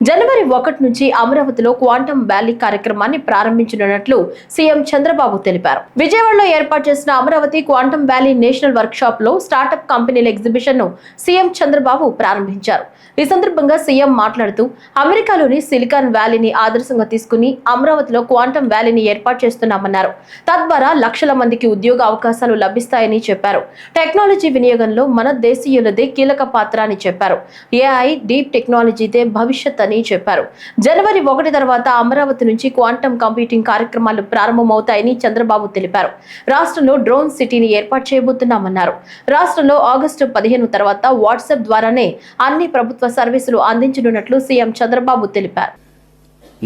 జనవరి 1 నుంచి అమరావతిలో quantum valley కార్యక్రమాన్ని ప్రారంభించనున్నట్లు సీఎం చంద్రబాబు తెలిపారు. విజయవాడలో ఏర్పాటు చేసిన Amaravati quantum valley national work shop లో స్టార్టప్ కంపెనీల ఎగ్జిబిషన్ ను సీఎం చంద్రబాబు ప్రారంభించారు. ఈ సందర్భంగా సీఎం మాట్లాడుతూ అమెరికాలోని సిలికాన్ వ్యాలీని ఆదర్శంగా తీసుకుని అమరావతిలో క్వాంటమ్ వ్యాలీని ఏర్పాటు చేస్తున్నామన్నారు. తద్వారా లక్షల మందికి ఉద్యోగ అవకాశాలు లభిస్తాయని చెప్పారు. టెక్నాలజీ వినియోగంలో మన దేశీయులదే కీలక పాత్ర అని చెప్పారు. ఏఐ డీప్ టెక్నాలజీదే భవిష్యత్ అని చెప్పారు. జనవరి 1 తర్వాత అమరావతి నుంచి క్వాంటమ్ కంప్యూటింగ్ కార్యక్రమాలు ప్రారంభమవుతాయని చంద్రబాబు తెలిపారు. రాష్ట్రంలో డ్రోన్ సిటీని ఏర్పాటు చేయబోతున్నామన్నారు. రాష్ట్రంలో ఆగస్టు 15 తర్వాత వాట్సాప్ ద్వారానే అన్ని ప్రభుత్వ సర్వీసులు అందించనున్నట్లు సీఎం చంద్రబాబు తెలిపారు.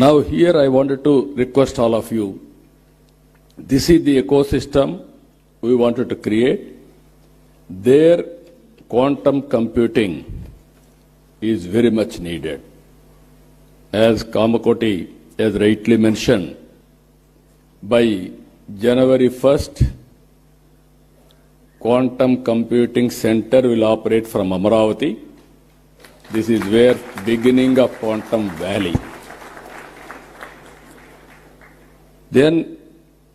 Now here I wanted to request all of you. This is the ecosystem we wanted to create. There quantum computing is very much needed. As Kamakoti has rightly mentioned, by January 1st, Quantum Computing Center will operate from Amaravati. This is where beginning of Quantum Valley. Then,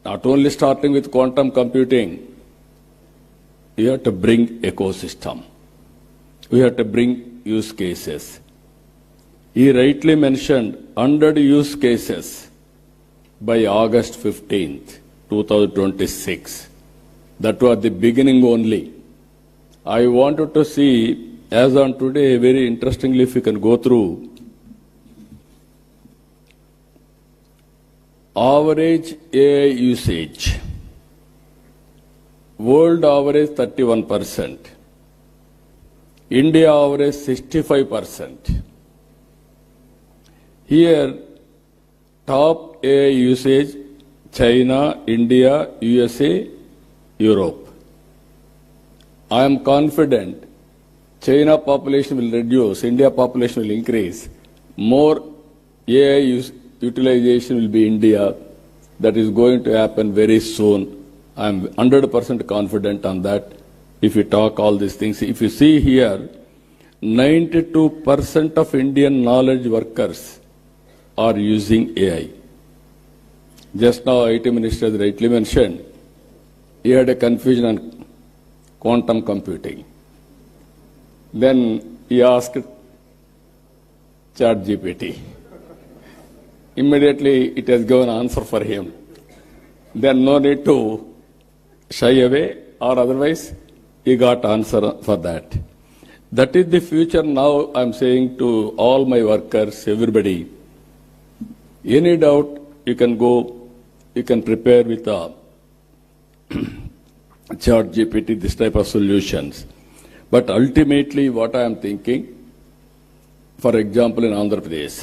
not only starting with quantum computing, you have to bring ecosystem. We have to bring use cases. He rightly mentioned 100 use cases by August 15th, 2026. That was the beginning only. I wanted to see, as on today, very interestingly, if you can go through, average AI usage. World average 31%. India average 65%. Here, top AI usage, China, India, USA, Europe. I am confident China population will reduce, India population will increase. More AI utilization will be India. That is going to happen very soon. I am 100% confident on that. If you talk all these things, if you see here, 92% of Indian knowledge workers are using AI. Just now, IT Minister has rightly mentioned, he had a confusion on quantum computing. Then he asked ChatGPT. Immediately, it has given answer for him. Then no need to shy away, or otherwise, he got answer for that. That is the future. Now I am saying to all my workers, everybody, any doubt, you can go, you can prepare with a ChatGPT, this type of solutions. But ultimately, what I am thinking, for example, in Andhra Pradesh,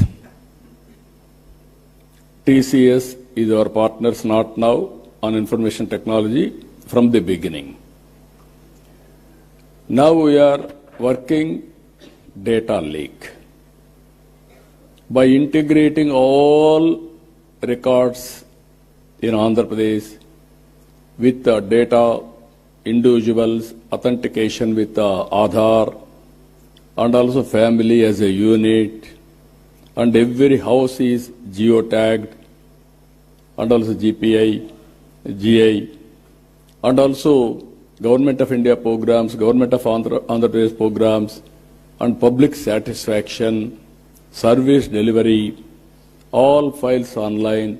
TCS is our partners, not now, on information technology from the beginning. Now we are working data lake. By integrating all records in Andhra Pradesh with the data, individuals, authentication with the Aadhaar, and also family as a unit, and every house is geotagged, and also GPI, GI, and also Government of India programs, Government of Andhra Pradesh programs, and public satisfaction, service delivery, all files online,